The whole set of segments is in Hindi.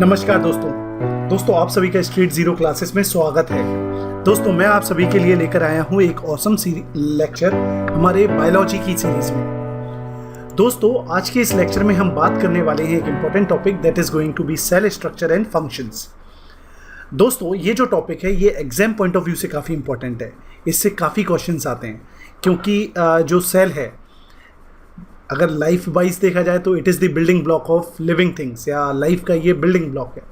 नमस्कार दोस्तों आप सभी का स्ट्रीट जीरो क्लासेस में स्वागत है। दोस्तों मैं आप सभी के लिए लेकर आया हूं एक ऑसम लेक्चर हमारे बायोलॉजी की सीरीज में। दोस्तों आज के इस लेक्चर में हम बात करने वाले हैं एक important topic that is going to be cell structure and functions. दोस्तों ये जो टॉपिक है ये एग्जाम पॉइंट ऑफ व्यू से काफ़ी इंपॉर्टेंट है, इससे काफ़ी क्वेश्चंस आते हैं क्योंकि जो सेल है अगर लाइफ वाइज देखा जाए तो it is the building block of living things, या लाइफ का ये बिल्डिंग ब्लॉक है।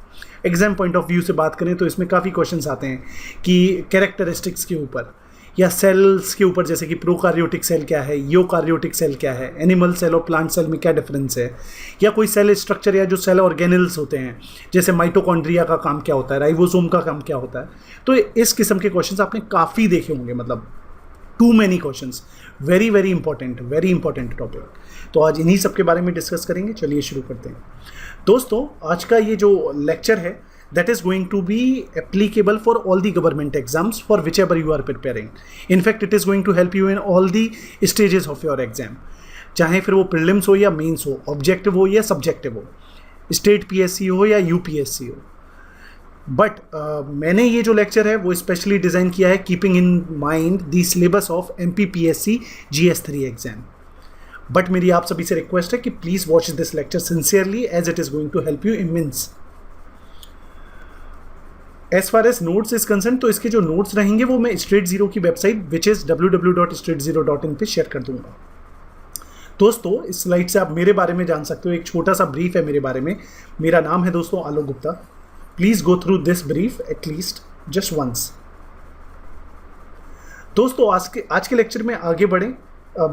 एग्जाम पॉइंट ऑफ व्यू से बात करें तो इसमें काफ़ी क्वेश्चंस आते हैं कि कैरेक्टरिस्टिक्स के ऊपर या सेल्स के ऊपर, जैसे कि प्रोकार्योटिक सेल क्या है, यूकार्योटिक सेल क्या है, एनिमल सेल और प्लांट सेल में क्या डिफरेंस है, या कोई सेल स्ट्रक्चर या जो सेल ऑर्गेनल्स होते हैं जैसे माइटोकॉन्ड्रिया का काम क्या होता है, राइबोसोम का काम क्या होता है। तो इस किस्म के क्वेश्चंस आपने काफ़ी देखे होंगे, मतलब too many questions, very important topic. तो आज इन्हीं सब के बारे में डिस्कस करेंगे। चलिए शुरू करते हैं। दोस्तों आज का ये जो लेक्चर है that is going to be applicable for all the government exams for which ever you are preparing. In fact it is going to help you in all the stages of your exam, चाहे फिर वो प्रीलिम्स हो या मेंस हो, ऑब्जेक्टिव हो या सब्जेक्टिव हो, स्टेट पीएससी हो या यूपीएससी हो। बट मैंने ये जो लेक्चर है वो स्पेशली डिज़ाइन किया है keeping in mind the syllabus of MPPSC GS3 exam. But मेरी आप सभी से रिक्वेस्ट है कि please watch this lecture sincerely as it is going to help you immense. As far as notes is concern, तो इसके जो नोट्स रहेंगे वो मैं स्ट्रेट जीरो की वेबसाइट विच इज़ www.straightzero.in पे शेयर कर दूंगा। दोस्तों इस स्लाइड से आप मेरे बारे में जान सकते हो, एक छोटा सा ब्रीफ है मेरे बारे में। मेरा नाम है दोस्तों Alok Gupta. Please go through this brief at least just once. दोस्तों आज के लेक्चर में आगे बढ़ें,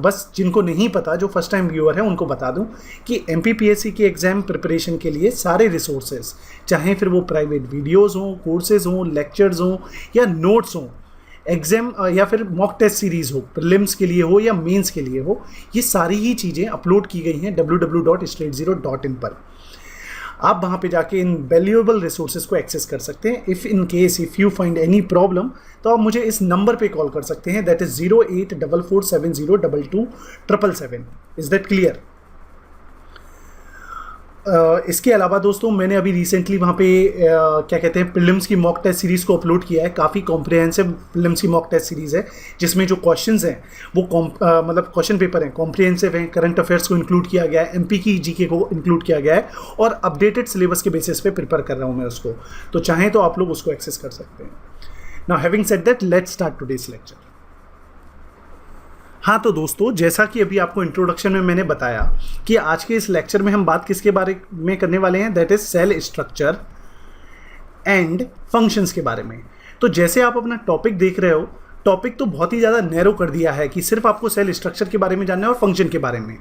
बस जिनको नहीं पता, जो फर्स्ट टाइम व्यूअर है उनको बता दूं कि एमपीपीएससी की एग्ज़ाम प्रिपरेशन के लिए सारे रिसोर्सेज, चाहे फिर वो प्राइवेट वीडियोज़ हों, कोर्सेज हों, लेक्चर्स हों या नोट्स हों, एग्ज़ाम या फिर मॉक टेस्ट सीरीज़ हो, प्रीलिम्स के लिए हो या मेंस के लिए हो, ये सारी ही चीज़ें अपलोड की गई हैं www.straightzero.in पर। आप वहाँ पे जाके इन वैल्यूएबल रिसोर्सेज को एक्सेस कर सकते हैं। If you find any problem तो आप मुझे इस नंबर पे कॉल कर सकते हैं, that is 0844702277। Is that clear? इसके अलावा दोस्तों मैंने अभी रिसेंटली वहाँ पे क्या कहते हैं प्रीलिम्स की मॉक टेस्ट सीरीज़ को अपलोड किया है। काफ़ी कॉम्प्रिहेंसिव प्रीलिम्स की मॉक टेस्ट सीरीज़ है जिसमें जो क्वेश्चंस हैं वो मतलब क्वेश्चन पेपर हैं, कॉम्प्रिहेंसिव हैं, करंट अफेयर्स को इंक्लूड किया गया है, एमपी की जीके को इंक्लूड किया गया है और अपडेटेड सिलेबस के बेसिस पे प्रिपेयर कर रहा हूँ मैं उसको। तो चाहें तो आप लोग उसको एक्सेस कर सकते हैं। Now having said that let's start today's lecture. हाँ तो दोस्तों जैसा कि अभी आपको इंट्रोडक्शन में मैंने बताया कि आज के इस लेक्चर में हम बात किसके बारे में करने वाले हैं, that is cell structure and functions के बारे में। तो जैसे आप अपना टॉपिक देख रहे हो, टॉपिक तो बहुत ही ज़्यादा नैरो कर दिया है कि सिर्फ आपको सेल स्ट्रक्चर के बारे में जानना है और फंक्शन के बारे में।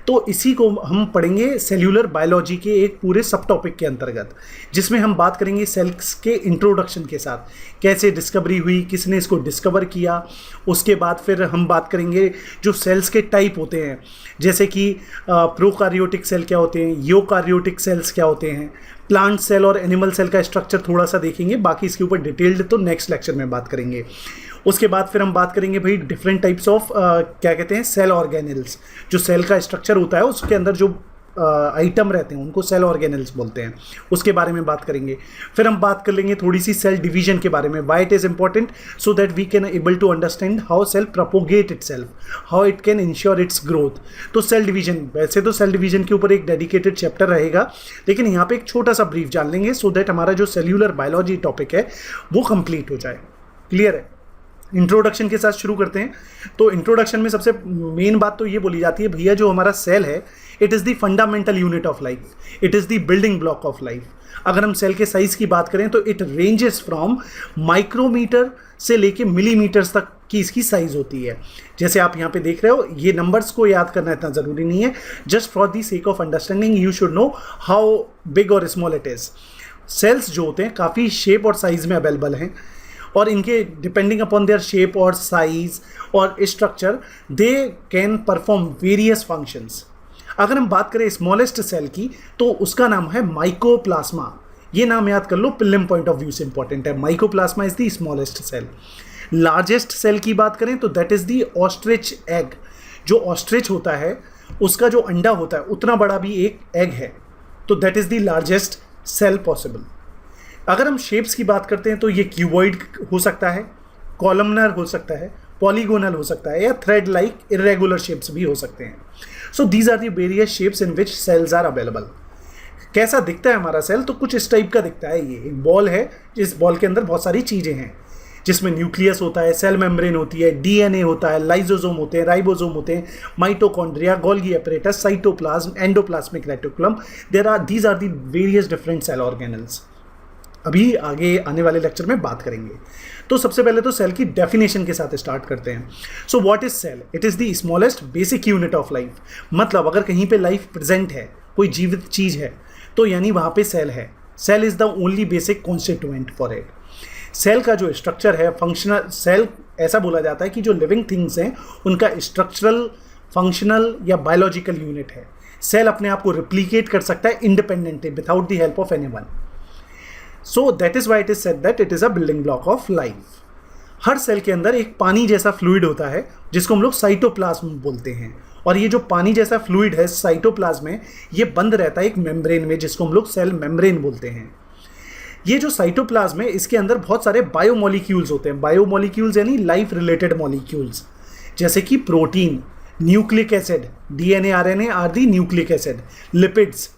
तो इसी को हम पढ़ेंगे सेल्यूलर बायोलॉजी के एक पूरे सब टॉपिक के अंतर्गत, जिसमें हम बात करेंगे सेल्स के इंट्रोडक्शन के साथ, कैसे डिस्कवरी हुई, किसने इसको डिस्कवर किया। उसके बाद फिर हम बात करेंगे जो सेल्स के टाइप होते हैं, जैसे कि प्रोकार्योटिक सेल क्या होते हैं, यूकार्योटिक सेल्स क्या होते हैं, प्लांट सेल और एनिमल सेल का स्ट्रक्चर थोड़ा सा देखेंगे, बाकी इसके ऊपर डिटेल्ड तो नेक्स्ट लेक्चर में बात करेंगे। उसके बाद फिर हम बात करेंगे भाई डिफरेंट टाइप्स ऑफ क्या कहते हैं सेल ऑर्गेनल्स। जो सेल का स्ट्रक्चर होता है उसके अंदर जो आइटम रहते हैं उनको सेल ऑर्गेनल्स बोलते हैं, उसके बारे में बात करेंगे। फिर हम बात कर लेंगे थोड़ी सी सेल डिवीजन के बारे में, why it is important, so that we can able to understand how cell propagate itself, how it can ensure its growth. तो सेल डिवीजन, वैसे तो सेल डिवीजन के ऊपर एक डेडिकेटेड चैप्टर रहेगा, लेकिन यहाँ पे एक छोटा सा ब्रीफ जान लेंगे सो दैट हमारा जो सेल्यूलर बायोलॉजी टॉपिक है वो कंप्लीट हो जाए। क्लियर है? इंट्रोडक्शन के साथ शुरू करते हैं। तो इंट्रोडक्शन में सबसे मेन बात तो ये बोली जाती है, भैया जो हमारा सेल है it is the fundamental unit of life, it is the building block of life. अगर हम सेल के साइज़ की बात करें तो इट रेंजेस फ्रॉम माइक्रोमीटर से लेके मिलीमीटर्स तक की इसकी साइज़ होती है। जैसे आप यहाँ पे देख रहे हो, ये नंबर्स को याद करना इतना ज़रूरी नहीं है, just for the sake of understanding you should know how big और स्मॉल इट इज़। सेल्स जो होते हैं काफ़ी शेप और साइज़ में अवेलेबल हैं और इनके डिपेंडिंग अपॉन देयर शेप और साइज और structure they can perform various functions. अगर हम बात करें स्मॉलेस्ट सेल की तो उसका नाम है माइकोप्लाज्मा। ये नाम याद कर लो, प्रीलिम पॉइंट ऑफ व्यू से इंपॉर्टेंट है। Mycoplasma is the smallest cell. Largest cell की बात करें तो that is the ostrich egg. जो ऑस्ट्रिच होता है उसका जो अंडा होता है उतना बड़ा भी एक एग है, तो that is the largest cell possible. अगर हम शेप्स की बात करते हैं तो ये क्यूबॉइड हो सकता है, कॉलमनर हो सकता है, पॉलीगोनल हो सकता है, या थ्रेड लाइक इरेगुलर शेप्स भी हो सकते हैं। So these are the various shapes in which cells are available. कैसा दिखता है हमारा सेल? तो कुछ इस टाइप का दिखता है। ये एक बॉल है, इस बॉल के अंदर बहुत सारी चीज़ें हैं, जिसमें न्यूक्लियस होता है, सेल मेम्ब्रेन होती है, डीएनए होता है, लाइजोसोम होते हैं, राइबोसोम होते हैं, mitochondria, Golgi apparatus, cytoplasm, endoplasmic reticulum. These are the various different cell organelles. अभी आगे आने वाले लेक्चर में बात करेंगे। तो सबसे पहले तो सेल की डेफिनेशन के साथ स्टार्ट करते हैं। So what is cell? It is the smallest basic unit of life. मतलब अगर कहीं पे लाइफ प्रेजेंट है, कोई जीवित चीज़ है, तो यानी वहाँ पे सेल है। Cell is the only basic constituent for it. Cell का जो स्ट्रक्चर है, फंक्शनल सेल, ऐसा बोला जाता है कि जो लिविंग थिंग्स हैं उनका स्ट्रक्चरल, फंक्शनल या बायोलॉजिकल यूनिट है। सेल अपने आप को रिप्लीकेट कर सकता है independently without the help of anyone. So that is why it is said that it is a building block of life. हर सेल के अंदर एक पानी जैसा फ्लूइड होता है जिसको हम लोग साइटोप्लाज्म बोलते हैं, और ये जो पानी जैसा फ्लूइड है साइटोप्लाज्म में, ये बंद रहता है एक मेम्ब्रेन में जिसको हम लोग सेल मेम्ब्रेन बोलते हैं। ये जो साइटोप्लाज्म है, इसके अंदर बहुत सारे बायोमोलिक्यूल्स होते हैं। बायोमोलिक्यूल्स यानी लाइफ रिलेटेड मॉलिक्यूल्स, जैसे कि protein, nucleic acid, DNA, RNA are the nucleic acid, lipids.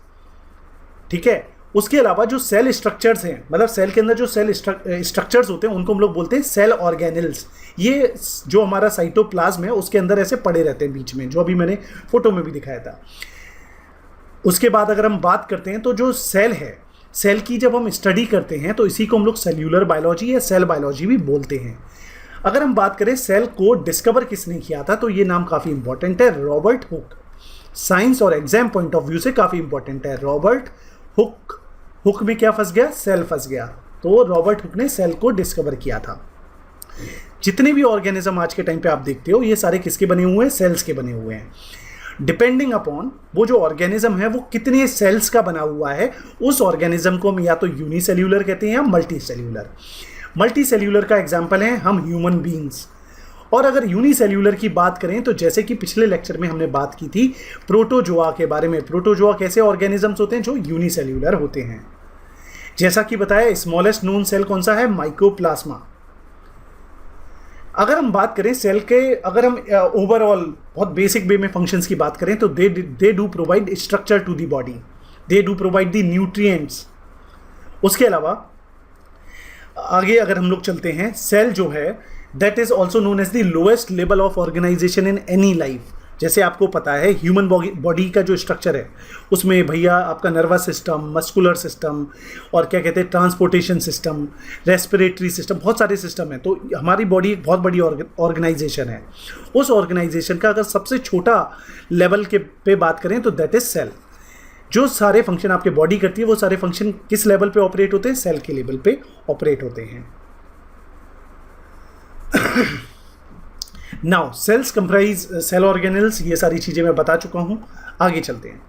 ठीक है। उसके अलावा जो सेल स्ट्रक्चर्स हैं, मतलब सेल के अंदर जो सेल स्ट्रक्चर्स होते हैं, उनको हम लोग बोलते हैं सेल ऑर्गेनल्स। ये जो हमारा साइटोप्लाज्म है उसके अंदर ऐसे पड़े रहते हैं बीच में, जो अभी मैंने फोटो में भी दिखाया था। उसके बाद अगर हम बात करते हैं तो जो सेल है, सेल की जब हम स्टडी करते हैं तो इसी को हम लोग सेल्यूलर बायोलॉजी या सेल बायोलॉजी भी बोलते हैं। अगर हम बात करें सेल को डिस्कवर किसने किया था, तो ये नाम काफ़ी इंपॉर्टेंट है, रॉबर्ट हुक। साइंस और एग्जाम पॉइंट ऑफ व्यू से काफ़ी इंपॉर्टेंट है। रॉबर्ट हुक, हुक में क्या फंस गया? सेल फंस गया। तो रॉबर्ट हुक ने सेल को डिस्कवर किया था। जितने भी ऑर्गेनिज्म आज के टाइम पे आप देखते हो, ये सारे किसके बने हुए हैं? सेल्स के बने हुए हैं। डिपेंडिंग अपॉन वो जो ऑर्गेनिज्म है वो कितने सेल्स का बना हुआ है, उस ऑर्गेनिज्म को हम या तो यूनिसेल्यूलर कहते हैं या मल्टी सेल्यूलर। मल्टी सेल्यूलर का एग्जाम्पल है हम ह्यूमन बींग्स। और अगर यूनिसेल्यूलर की बात करें तो जैसे कि पिछले लेक्चर में हमने बात की थी प्रोटोजोआ के बारे में। प्रोटोजोआ कैसे ऑर्गेनिजम्स होते हैं? जो यूनिसेल्यूलर होते हैं। जैसा कि बताया, स्मॉलेस्ट नोन सेल कौन सा है? माइकोप्लाज्मा। अगर हम बात करें सेल के, अगर हम ओवरऑल बहुत बेसिक वे में फंक्शंस की बात करें तो they do provide structure to the body, they do provide the nutrients. उसके अलावा आगे अगर हम लोग चलते हैं, सेल जो है that is also known as the lowest level of organisation in any life. जैसे आपको पता है ह्यूमन बॉडी का जो स्ट्रक्चर है उसमें भैया आपका नर्वस सिस्टम, मस्कुलर सिस्टम, और क्या कहते हैं ट्रांसपोर्टेशन सिस्टम, रेस्पिरेटरी सिस्टम, बहुत सारे सिस्टम हैं। तो हमारी बॉडी एक बहुत बड़ी ऑर्गेनाइजेशन है। उस ऑर्गेनाइजेशन का अगर सबसे छोटा लेवल के पे बात करें तो दैट इज सेल। जो सारे फंक्शन आपके बॉडी करती है वो सारे फंक्शन किस लेवल पे ऑपरेट होते हैं? सेल के लेवल पे ऑपरेट होते हैं। Now cells comprise cell organelles, ये सारी चीज़ें मैं बता चुका हूँ। आगे चलते हैं।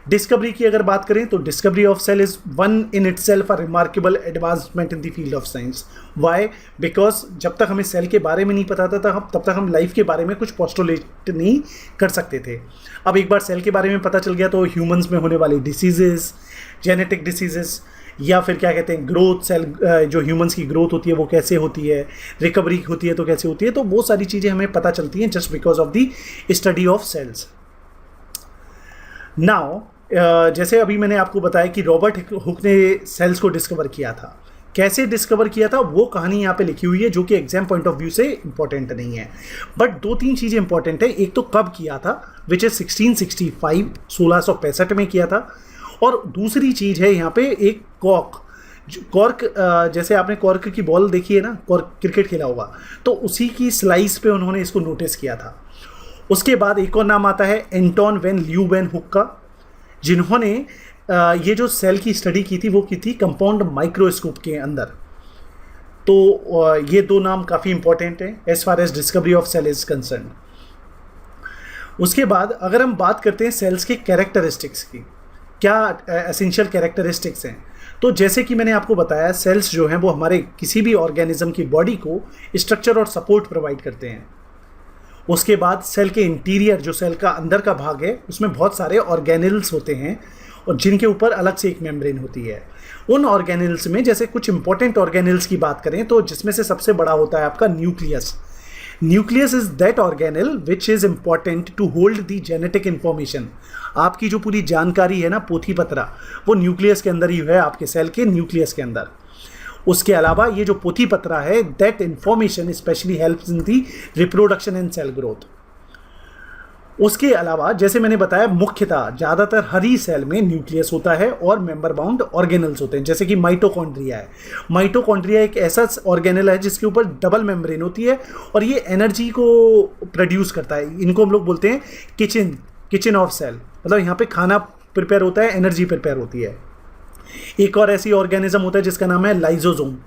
डिस्कवरी की अगर बात करें तो discovery of cell is one in itself a remarkable advancement in the field of science. Why? Because जब तक हमें सेल के बारे में नहीं पता था तब तक हम लाइफ के बारे में कुछ पोस्टुलेट नहीं कर सकते थे। अब एक बार सेल के बारे में पता चल गया तो ह्यूमंस में होने वाली डिसीजेस, जेनेटिक डिसीजेस, या फिर क्या कहते हैं ग्रोथ, सेल जो ह्यूमंस की ग्रोथ होती है वो कैसे होती है, रिकवरी होती है तो कैसे होती है, तो वो सारी चीज़ें हमें पता चलती हैं just because of the study of cells. Now जैसे अभी मैंने आपको बताया कि रॉबर्ट हुक ने सेल्स को डिस्कवर किया था। कैसे डिस्कवर किया था वो कहानी यहाँ पे लिखी हुई है, जो कि एग्जाम पॉइंट ऑफ व्यू से इंपॉर्टेंट नहीं है, बट दो तीन चीज़ें इंपॉर्टेंट है। एक तो कब किया था, विच इज 1665, 1665 में किया था। और दूसरी चीज़ है यहाँ पे एक कॉर्क, जैसे आपने कॉर्क की बॉल देखी है ना, कॉर्क क्रिकेट खेला होगा, तो उसी की स्लाइस पे उन्होंने इसको नोटिस किया था। उसके बाद एक और नाम आता है एंटोन वैन ल्यूवेन हुक का, जिन्होंने ये जो सेल की स्टडी की थी वो की थी कंपाउंड माइक्रोस्कोप के अंदर। तो ये दो नाम काफ़ी इंपॉर्टेंट हैं as far as discovery of cell is concern. उसके बाद अगर हम बात करते हैं सेल्स के कैरेक्टरिस्टिक्स की, क्या एसेंशियल कैरेक्टरिस्टिक्स हैं, तो जैसे कि मैंने आपको बताया सेल्स जो हैं वो हमारे किसी भी ऑर्गेनिज्म की बॉडी को स्ट्रक्चर और सपोर्ट प्रोवाइड करते हैं। उसके बाद सेल के इंटीरियर, जो सेल का अंदर का भाग है, उसमें बहुत सारे ऑर्गेनल्स होते हैं, और जिनके ऊपर अलग से एक मेम्ब्रेन होती है। उन ऑर्गेनेल्स में जैसे कुछ इंपॉर्टेंट ऑर्गेनेल्स की बात करें तो जिसमें से सबसे बड़ा होता है आपका nucleus. Nucleus is that organelle which is important to hold the genetic information. आपकी जो पूरी जानकारी है ना, पोथी पत्रा, वो न्यूक्लियस के अंदर ही है, आपके सेल के न्यूक्लियस के अंदर। उसके अलावा ये जो पोथी पत्रा है, that information specially helps in the reproduction and cell growth. उसके अलावा जैसे मैंने बताया, मुख्यतः ज़्यादातर हर ही सेल में न्यूक्लियस होता है और मेंबर बाउंड ऑर्गेनल्स होते हैं, जैसे कि माइटोकॉन्ड्रिया है। माइटोकॉन्ड्रिया एक ऐसा ऑर्गेनल है जिसके ऊपर डबल मेम्ब्रेन होती है और ये एनर्जी को प्रोड्यूस करता है। इनको हम लोग बोलते हैं किचन ऑफ सेल, मतलब यहाँ पे खाना प्रिपेयर होता है, एनर्जी प्रिपेयर होती है। एक और ऐसी ऑर्गेनिज्म होता है जिसका नाम है लाइजोसोम।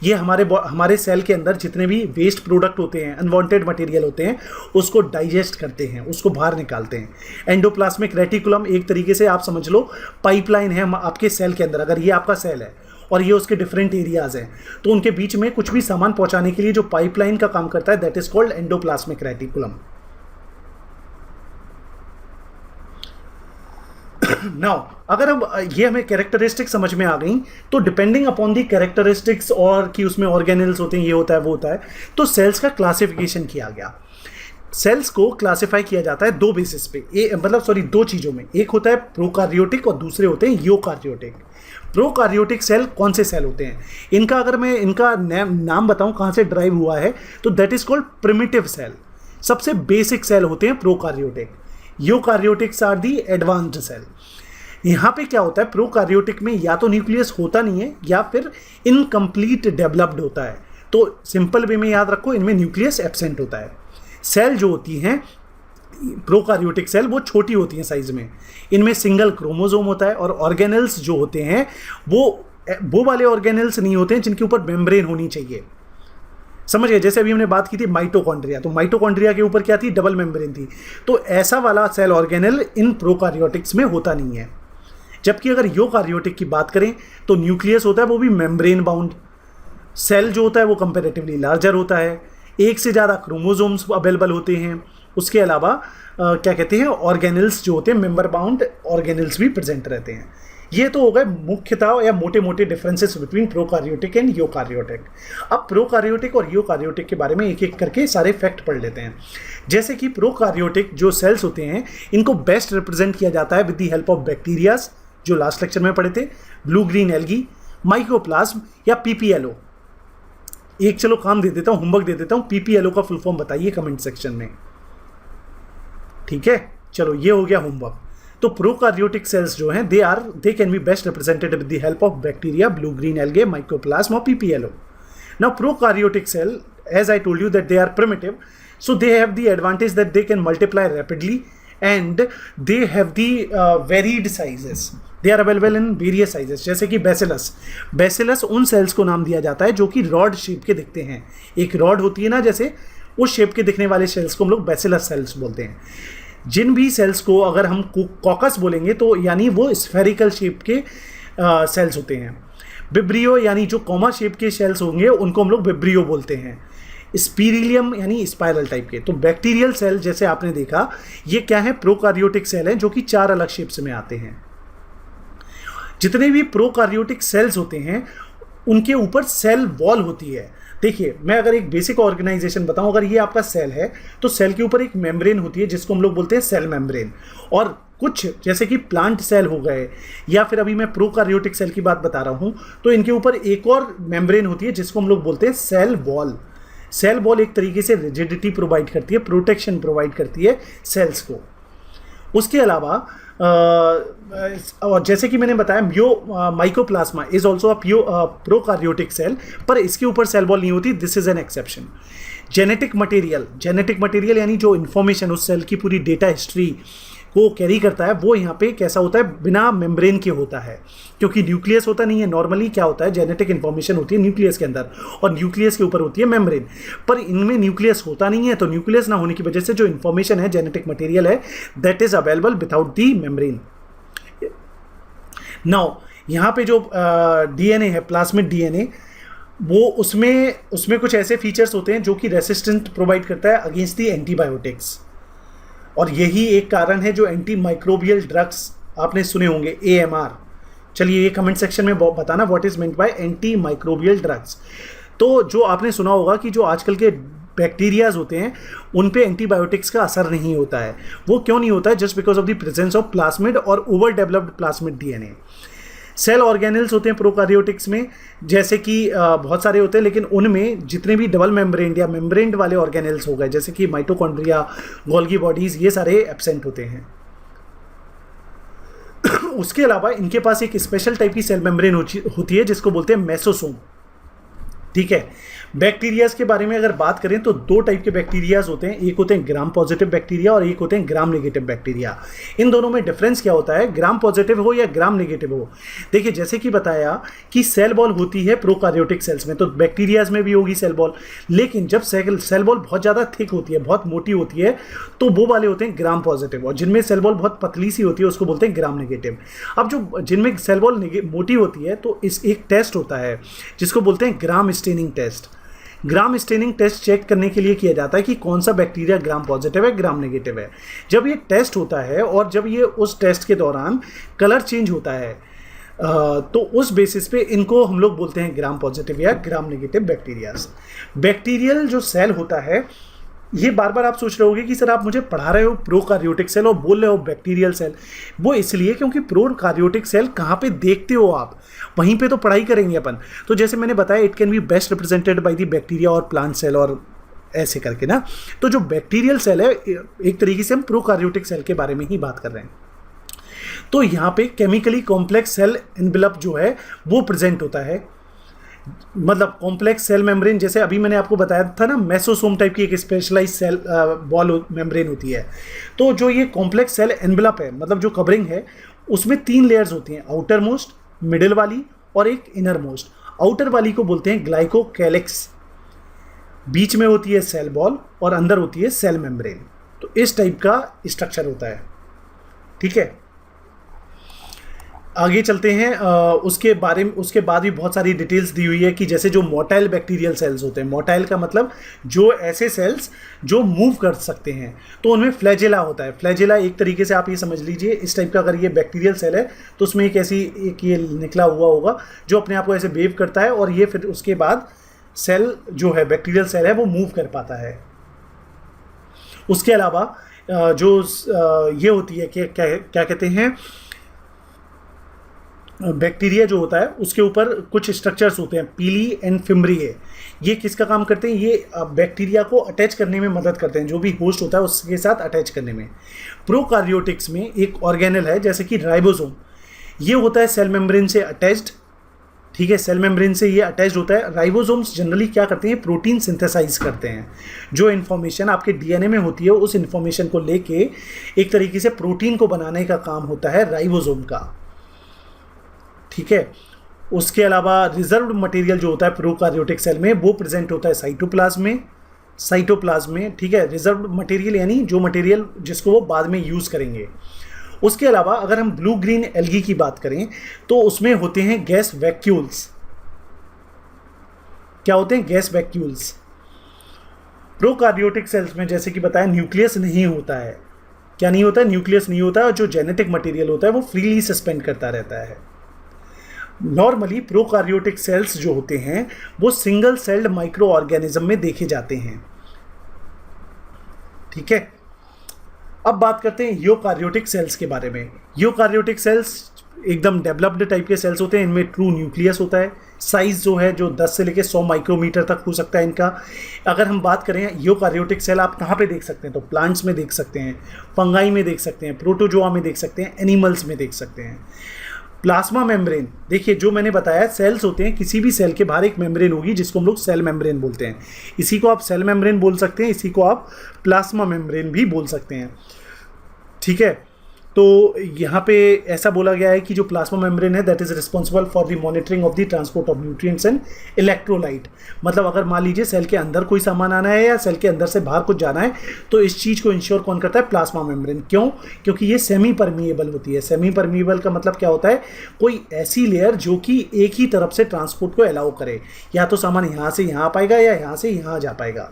ये हमारे सेल के अंदर जितने भी वेस्ट प्रोडक्ट होते हैं, अनवांटेड मटेरियल होते हैं, उसको डाइजेस्ट करते हैं, उसको बाहर निकालते हैं। एंडोप्लाज्मिक रेटिकुलम एक तरीके से आप समझ लो पाइपलाइन है आपके सेल के अंदर। अगर ये आपका सेल है और ये उसके डिफरेंट एरियाज हैं, तो उनके बीच में कुछ भी सामान पहुंचाने के लिए जो पाइपलाइन का काम करता है, that is called endoplasmic reticulum. Now अगर अब ये हमें कैरेक्टरिस्टिक्स समझ में आ गई, तो डिपेंडिंग अपॉन दी कैरेक्टरिस्टिक्स और कि उसमें ऑर्गेनल्स होते हैं, ये होता है वो होता है, तो सेल्स का क्लासिफिकेशन किया गया। सेल्स को क्लासिफाई किया जाता है दो बेसिस पे, दो चीज़ों में। एक होता है प्रोकार्योटिक और दूसरे होते हैं यूकार्योटिक। प्रोकार्योटिक सेल कौन से सेल होते हैं, इनका अगर मैं इनका नाम बताऊं कहाँ से ड्राइव हुआ है, तो that is called primitive cell. सबसे बेसिक सेल होते हैं prokaryotic. Eukaryotics are the advanced cell. यहाँ पे क्या होता है, प्रोकार्योटिक में या तो न्यूक्लियस होता नहीं है या फिर इनकम्प्लीट डेवलप्ड होता है। तो सिंपल वे में याद रखो, इनमें न्यूक्लियस एब्सेंट होता है। सेल जो होती हैं प्रोकार्योटिक सेल, वो छोटी होती हैं साइज में, इनमें सिंगल क्रोमोसोम होता है। और ऑर्गेनल्स जो होते हैं वो वाले ऑर्गेनल्स नहीं होते हैं जिनके ऊपर मेम्ब्रेन होनी चाहिए। समझ गए? जैसे अभी हमने बात की थी माइटोकॉन्ड्रिया, तो माइटोकॉन्ड्रिया के ऊपर क्या थी, डबल मेम्ब्रेन थी। तो ऐसा वाला सेल ऑर्गेनल इन प्रोकार्योटिक्स में होता नहीं है। जबकि अगर यूकार्योटिक की बात करें तो न्यूक्लियस होता है, वो भी मेम्ब्रेन बाउंड। सेल जो होता है वो कंपैरेटिवली लार्जर होता है, एक से ज़्यादा क्रोमोसोम्स अवेलेबल होते हैं। उसके अलावा क्या कहते हैं, ऑर्गेनल्स जो होते हैं मेंबर बाउंड ऑर्गेनल्स भी प्रेजेंट रहते हैं। ये तो हो गए मुख्यतः या मोटे मोटे differences between prokaryotic and eukaryotic. अब प्रोकार्योटिक और यूकार्योटिक के बारे में एक एक करके सारे फैक्ट पढ़ लेते हैं। जैसे कि प्रोकार्योटिक जो सेल्स होते हैं, इनको बेस्ट रिप्रेजेंट किया जाता है with the help of bacterias, जो लास्ट लेक्चर में पढ़े थे, ब्लू ग्रीन एल्गी, माइकोप्लाज्म या पीपीएलओ। एक चलो काम दे देता हूँ, होमवर्क दे देता हूँ, पीपीएलओ का फुल फॉर्म बताइए कमेंट सेक्शन में। ठीक है, चलो ये हो गया होमवर्क। तो प्रोकार्योटिक सेल्स जो हैं they can be best represented with the help of bacteria, blue green algae, mycoplasma और PPLO. Now prokaryotic cell, as I told you that they are primitive, so they have the advantage that they can multiply rapidly and they have the varied sizes. They are available in various sizes. जैसे कि बेसिलस उन सेल्स को नाम दिया जाता है जो कि रॉड शेप के दिखते हैं। एक रॉड होती है ना, जैसे उस शेप के दिखने वाले सेल्स को हम लोग बेसिलस सेल्स बोलते हैं। जिन भी सेल्स को अगर हम कॉकस बोलेंगे तो यानी वो स्फेरिकल शेप के सेल्स होते हैं। विब्रियो यानी जो कॉमा शेप के सेल्स होंगे उनको हम लोग विब्रियो बोलते हैं। स्पीरिलियम यानी स्पाइरल टाइप के। तो बैक्टीरियल सेल जैसे आपने देखा, ये क्या है, प्रोकार्योटिक सेल हैं जो कि 4 अलग शेप्स में आते हैं। जितने भी प्रोकार्योटिक सेल्स होते हैं उनके ऊपर सेल वॉल होती है। देखिए, मैं अगर एक बेसिक ऑर्गेनाइजेशन बताऊं, अगर ये आपका सेल है तो सेल के ऊपर एक मेम्ब्रेन होती है जिसको हम लोग बोलते हैं सेल मेम्ब्रेन। और कुछ जैसे कि प्लांट सेल हो गए या फिर अभी मैं प्रोकार्योटिक सेल की बात बता रहा हूं, तो इनके ऊपर एक और मेम्ब्रेन होती है जिसको हम लोग बोलते हैं सेल वॉल। सेल वॉल एक तरीके से रिजिडिटी प्रोवाइड करती है, प्रोटेक्शन प्रोवाइड करती है सेल्स को। उसके अलावा और जैसे कि मैंने बताया, mycoplasma is also a prokaryotic cell, पर इसके ऊपर सेल वॉल नहीं होती। This is an exception. Genetic material यानी जो इन्फॉर्मेशन उस सेल की पूरी डेटा हिस्ट्री को कैरी करता है, वो यहाँ पे कैसा होता है, बिना मेम्ब्रेन के होता है, क्योंकि न्यूक्लियस होता नहीं है। नॉर्मली क्या होता है, जेनेटिक इन्फॉर्मेशन होती है न्यूक्लियस के अंदर और न्यूक्लियस के ऊपर होती है मेम्ब्रेन, पर इनमें न्यूक्लियस होता नहीं है। तो न्यूक्लियस ना होने की वजह से जो इन्फॉर्मेशन है, जेनेटिक मटेरियल है, that is available without the membrane. Now यहाँ पे जो डीएनए है, प्लाज्मिड डीएनए, वो उसमें कुछ ऐसे फीचर्स होते हैं जो कि रेसिस्टेंट प्रोवाइड करता है अगेंस्ट दी एंटीबायोटिक्स। और यही एक कारण है जो एंटी माइक्रोबियल ड्रग्स आपने सुने होंगे AMR। चलिए ये कमेंट सेक्शन में बताना what is meant by anti microbial drugs. तो जो आपने सुना होगा कि जो आजकल के बैक्टीरियाज होते हैं उन पे एंटीबायोटिक्स का असर नहीं होता है। वो क्यों नहीं होता है? Just because of the presence of plasmid और over developed plasmid DNA। Cell organelles होते हैं प्रोकार्योटिक्स में, जैसे कि बहुत सारे होते हैं, लेकिन उनमें जितने भी डबल मेम्ब्रेन या मेम्ब्रेन वाले ऑर्गेनल्स हो गए, जैसे कि माइटोकॉन्ड्रिया, गोल्गी बॉडीज, ये सारे एब्सेंट होते हैं। उसके अलावा इनके पास एक स्पेशल टाइप की सेल मेम्ब्रेन होती है जिसको बोलते हैं मेसोसोम। ठीक है, बैक्टीरियाज के बारे में अगर बात करें तो दो टाइप के बैक्टीरियाज होते हैं, एक होते हैं ग्राम पॉजिटिव बैक्टीरिया और एक होते हैं ग्राम नेगेटिव बैक्टीरिया। इन दोनों में डिफरेंस क्या होता है, ग्राम पॉजिटिव हो या ग्राम नेगेटिव हो? देखिए जैसे कि बताया कि सेल बॉल होती है प्रोकार्योटिक सेल्स में, तो बैक्टीरियाज में भी होगी सेल बॉल, लेकिन जब सेल बॉल बहुत ज़्यादा थिक होती है, बहुत मोटी होती है, तो वो वाले होते हैं ग्राम पॉजिटिव, और जिनमें सेल बॉल बहुत पतली सी होती है उसको बोलते हैं ग्राम नेगेटिव। अब जो जिनमें सेल बॉल मोटी होती है तो इस एक टेस्ट होता है जिसको बोलते हैं gram staining test. Gram staining test check करने के लिए किया जाता है कि कौन सा बैक्टीरिया ग्राम पॉजिटिव है, ग्राम नेगेटिव है। जब ये टेस्ट होता है और जब ये उस टेस्ट के दौरान कलर चेंज होता है तो उस बेसिस पे इनको हम लोग बोलते हैं ग्राम पॉजिटिव या ग्राम नेगेटिव बैक्टीरियाज। बैक्टीरियल जो सेल होता है, ये बार बार आप सोच रहे होगे कि सर आप मुझे पढ़ा रहे हो प्रोकार्योटिक सेल और बोल रहे हो बैक्टीरियल सेल। वो इसलिए क्योंकि प्रोकार्योटिक सेल कहाँ पे देखते हो आप, वहीं पे तो पढ़ाई करेंगे अपन। तो जैसे मैंने बताया it can be best represented by the bacteria और प्लांट सेल और ऐसे करके ना। तो जो बैक्टीरियल सेल है, एक तरीके से हम प्रोकार्योटिक सेल के बारे में ही बात कर रहे हैं। तो यहाँ पे केमिकली कॉम्प्लेक्स सेल एनवेलप जो है वो प्रेजेंट होता है, मतलब कॉम्प्लेक्स सेल मेम्ब्रेन। जैसे अभी मैंने आपको बताया था ना, मेसोसोम टाइप की एक स्पेशलाइज सेल बॉल मेम्ब्रेन होती है। तो जो ये कॉम्प्लेक्स सेल एनवेलप है, मतलब जो कवरिंग है, उसमें 3 लेयर्स होती हैं, आउटर मोस्ट, मिडिल वाली और एक इनर मोस्ट। आउटर वाली को बोलते हैं ग्लाइकोकैलिक्स, बीच में होती है सेल बॉल और अंदर होती है सेल मेम्ब्रेन। तो इस टाइप का स्ट्रक्चर होता है। ठीक है, आगे चलते हैं। उसके बाद भी बहुत सारी डिटेल्स दी हुई है कि जैसे जो मोटाइल बैक्टीरियल सेल्स होते हैं, मोटाइल का मतलब जो ऐसे सेल्स जो मूव कर सकते हैं, तो उनमें फ्लैजेला होता है। फ्लैजेला एक तरीके से आप ये समझ लीजिए, इस टाइप का अगर ये बैक्टीरियल सेल है तो उसमें एक ये निकला हुआ होगा जो अपने आप को ऐसे वेव करता है, और ये फिर उसके बाद सेल जो है बैक्टीरियल सेल है वो मूव कर पाता है। उसके अलावा जो ये होती है कि क्या कहते हैं, बैक्टीरिया जो होता है उसके ऊपर कुछ स्ट्रक्चर्स होते हैं, पीली एंड फिम्ब्रिए। ये किसका काम करते हैं, ये बैक्टीरिया को अटैच करने में मदद करते हैं, जो भी होस्ट होता है उसके साथ अटैच करने में। प्रोकार्योटिक्स में एक ऑर्गेनल है जैसे कि राइबोसोम, ये होता है सेल मेम्ब्रेन से अटैच्ड। ठीक है, सेल मेम्ब्रेन से ये अटैच्ड होता है। राइबोसोम्स जनरली क्या करते हैं, प्रोटीन सिंथेसाइज करते हैं। जो इन्फॉर्मेशन आपके DNA में होती है उस इन्फॉर्मेशन को लेके एक तरीके से प्रोटीन को बनाने का काम होता है राइबोसोम का। ठीक है, उसके अलावा रिजर्व्ड मटेरियल जो होता है प्रोकार्योटिक सेल में वो प्रेजेंट होता है साइटोप्लाज्म में। ठीक है, रिजर्व्ड मटेरियल यानी जो मटेरियल जिसको वो बाद में यूज़ करेंगे। उसके अलावा अगर हम ब्लू ग्रीन एल्गी की बात करें तो उसमें होते हैं गैस वैक्यूल्स। क्या होते हैं, गैस वैक्यूल्स। प्रोकार्योटिक सेल्स में जैसे कि बताया न्यूक्लियस नहीं होता है। क्या नहीं होता है, न्यूक्लियस नहीं होता है, और जो जेनेटिक मटेरियल होता है वो फ्रीली सस्पेंड करता रहता है। नॉर्मली प्रोकार्योटिक सेल्स जो होते हैं वो सिंगल सेल्ड माइक्रो ऑर्गेनिज्म में देखे जाते हैं। ठीक है, अब बात करते हैं यूकार्योटिक सेल्स के बारे में। यूकार्योटिक सेल्स एकदम डेवलप्ड टाइप के सेल्स होते हैं, इनमें ट्रू न्यूक्लियस होता है। साइज जो है जो 10 से लेकर 100 माइक्रोमीटर तक हो सकता है इनका। अगर हम बात करें यूकार्योटिक सेल आप कहाँ पे देख सकते हैं, तो प्लांट्स में देख सकते हैं, फंगाई में देख सकते हैं, प्रोटोजोआ में देख सकते हैं, एनिमल्स में देख सकते हैं। प्लाज्मा मेम्ब्रेन, देखिए जो मैंने बताया सेल्स होते हैं, किसी भी सेल के बाहर एक मेम्ब्रेन होगी जिसको हम लोग सेल मेम्ब्रेन बोलते हैं। इसी को आप सेल मेम्ब्रेन बोल सकते हैं, इसी को आप प्लाज्मा मेम्ब्रेन भी बोल सकते हैं। ठीक है, तो यहाँ पे ऐसा बोला गया है कि जो प्लाज्मा मेम्ब्रेन है that is responsible for the monitoring of the transport of nutrients and electrolyte. मतलब अगर मान लीजिए सेल के अंदर कोई सामान आना है या सेल के अंदर से बाहर कुछ जाना है तो इस चीज़ को इंश्योर कौन करता है, प्लाज्मा मेम्ब्रेन। क्यों, क्योंकि ये सेमी परमिएबल होती है। सेमी परमिएबल का मतलब क्या होता है, कोई ऐसी लेयर जो कि एक ही तरफ से ट्रांसपोर्ट को अलाउ करे, या तो सामान यहाँ से यहाँ आ पाएगा या यहाँ से यहाँ जा पाएगा।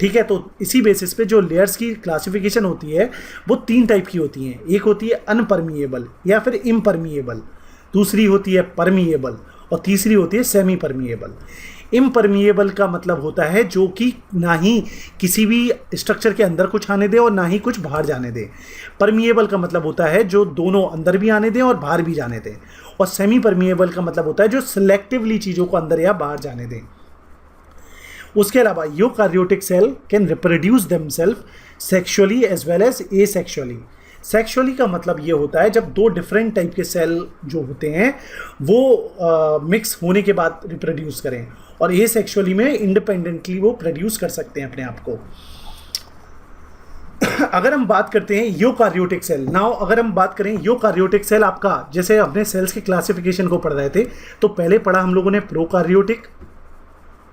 ठीक है, तो इसी बेसिस पे जो लेयर्स की क्लासिफिकेशन होती है वो 3 टाइप की होती हैं। एक होती है अनपरमिएबल या फिर इम्परमिएबल, दूसरी होती है परमिएबल और तीसरी होती है सेमी परमिएबल। इम्परमिएबल का मतलब होता है जो कि ना ही किसी भी स्ट्रक्चर के अंदर कुछ आने दे और ना ही कुछ बाहर जाने दे। परमिएबल का मतलब होता है जो दोनों अंदर भी आने दें और बाहर भी जाने दें। और सेमी परमिएबल का मतलब होता है जो सिलेक्टिवली चीज़ों को अंदर या बाहर जाने दें। उसके अलावा eukaryotic cell can reproduce themselves sexually as well as asexually. Sexually का मतलब ये होता है जब 2 डिफरेंट टाइप के सेल जो होते हैं वो मिक्स होने के बाद रिप्रोड्यूस करें, और एसेक्सुअली में इंडिपेंडेंटली वो प्रोड्यूस कर सकते हैं अपने आप को। अगर हम बात करते हैं यूकार्योटिक सेल, नाउ अगर हम बात करें यूकार्योटिक सेल, आपका जैसे अपने सेल्स के क्लासिफिकेशन को पढ़ रहे थे तो पहले पढ़ा हम लोगों ने प्रोकार्योटिक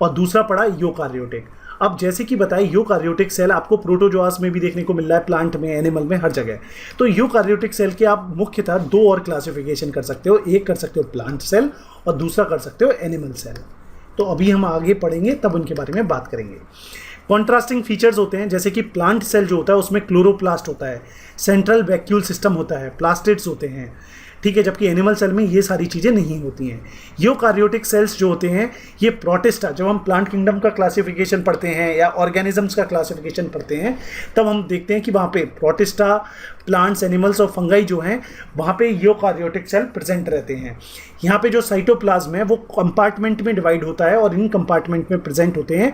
और दूसरा पढ़ा यूकार्योटिक। अब जैसे कि बताया यूकार्योटिक सेल आपको प्रोटोजोआस में भी देखने को मिल रहा है, प्लांट में, एनिमल में, हर जगह। तो यूकार्योटिक सेल के आप मुख्यतः 2 और क्लासिफिकेशन कर सकते हो, एक कर सकते हो प्लांट सेल और दूसरा कर सकते हो एनिमल सेल। तो अभी हम आगे पढ़ेंगे तब उनके बारे में बात करेंगे। कॉन्ट्रास्टिंग फीचर्स होते हैं, जैसे कि प्लांट सेल जो होता है उसमें क्लोरोप्लास्ट होता है, सेंट्रल वैक्यूल सिस्टम होता है, प्लास्टिड्स होते हैं, ठीक है, जबकि एनिमल सेल में ये सारी चीज़ें नहीं होती हैं। यूकार्योटिक सेल्स जो होते हैं ये प्रोटिस्टा, जब हम प्लांट किंगडम का क्लासिफिकेशन पढ़ते हैं या ऑर्गेनिजम्स का क्लासिफिकेशन पढ़ते हैं तब हम देखते हैं कि वहाँ पे प्रोटिस्टा, प्लांट्स, एनिमल्स और फंगाई जो हैं वहाँ पे यूकार्योटिक सेल प्रेजेंट रहते हैं। यहाँ पे जो साइटोप्लाज्म है वो कंपार्टमेंट में डिवाइड होता है और इन कंपार्टमेंट में प्रेजेंट होते हैं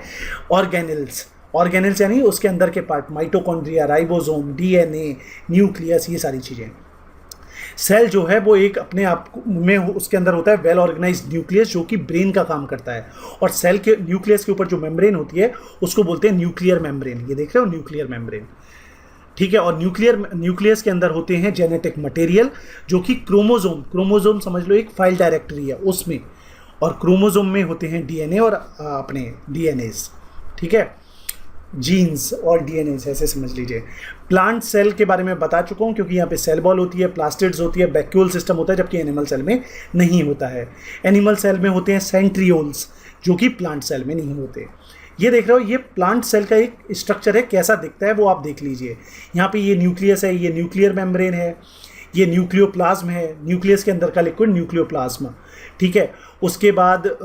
ऑर्गेनिल्स। ऑर्गेनिल्स यानी उसके अंदर के part, mitochondria, ribosome, DNA, nucleus, ये सारी चीज़ें। सेल जो है वो एक अपने आप में उसके अंदर होता है वेल ऑर्गेनाइज्ड न्यूक्लियस जो कि ब्रेन का काम करता है, और सेल के न्यूक्लियस के ऊपर जो मेम्ब्रेन होती है उसको बोलते हैं न्यूक्लियर मेम्ब्रेन। ये देख रहे हो, न्यूक्लियर मेम्ब्रेन, ठीक है। और न्यूक्लियस के अंदर होते हैं जेनेटिक मटेरियल जो कि क्रोमोजोम समझ लो एक फाइल डायरेक्टरी है उसमें, और क्रोमोजोम में होते हैं डीएनए और अपने डीएनएस, ठीक है, जीन्स और डीएनए ऐसे समझ लीजिए। प्लांट सेल के बारे में बता चुका हूँ क्योंकि यहाँ पे सेल बॉल होती है, प्लास्टिड्स होती है, वैक्यूल सिस्टम होता है, जबकि एनिमल सेल में नहीं होता है। एनिमल सेल में होते हैं सेंट्रियोल्स जो कि प्लांट सेल में नहीं होते। ये देख रहे हो, ये प्लांट सेल का एक स्ट्रक्चर है, कैसा दिखता है वो आप देख लीजिए। यहाँ पे ये न्यूक्लियस है, ये न्यूक्लियर मेम्ब्रेन है, ये न्यूक्लियोप्लाज्म है, न्यूक्लियस के अंदर का लिक्विड न्यूक्लियोप्लाज्म, ठीक है। उसके बाद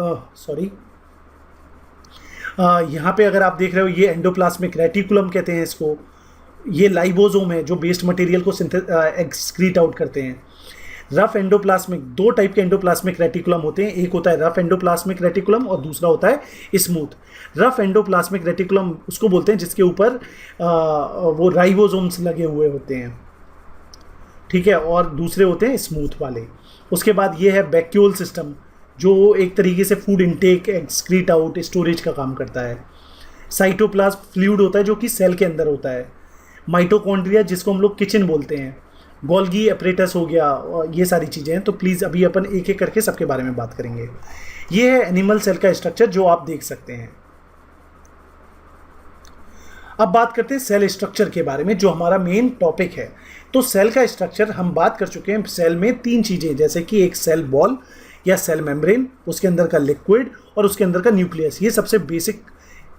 यहाँ पे अगर आप देख रहे हो ये एंडोप्लाज्मिक रेटिकुलम कहते हैं इसको। ये लाइबोसोम है जो वेस्ट मटेरियल को एक्सक्रीट आउट करते हैं। रफ एंडोप्लाज्मिक, 2 टाइप के एंडोप्लाज्मिक रेटिकुलम होते हैं, एक होता है रफ एंडोप्लाज्मिक रेटिकुलम और दूसरा होता है स्मूथ। रफ एंडोप्लाज्मिक रेटिकुलम उसको बोलते हैं जिसके ऊपर वो राइबोसोम्स लगे हुए होते हैं, ठीक है, और दूसरे होते हैं स्मूथ वाले। उसके बाद ये है वैक्यूल सिस्टम जो एक तरीके से food intake, excrete out, storage का काम करता है। साइटोप्लाज्म फ्लूइड होता है जो कि सेल के अंदर होता है। माइटोकॉन्ड्रिया जिसको हम लोग किचन बोलते हैं, गोल्गी एपरेटस हो गया, और ये सारी चीज़ें हैं। तो प्लीज़ अभी अपन एक एक करके सबके बारे में बात करेंगे। ये है एनिमल सेल का स्ट्रक्चर जो आप देख सकते हैं। अब बात करते हैं सेल स्ट्रक्चर के बारे में जो हमारा मेन टॉपिक है। तो सेल का स्ट्रक्चर हम बात कर चुके हैं। सेल में 3 चीज़ें, जैसे कि एक सेल बॉल या सेल मेम्ब्रेन, उसके अंदर का लिक्विड और उसके अंदर का न्यूक्लियस, ये सबसे बेसिक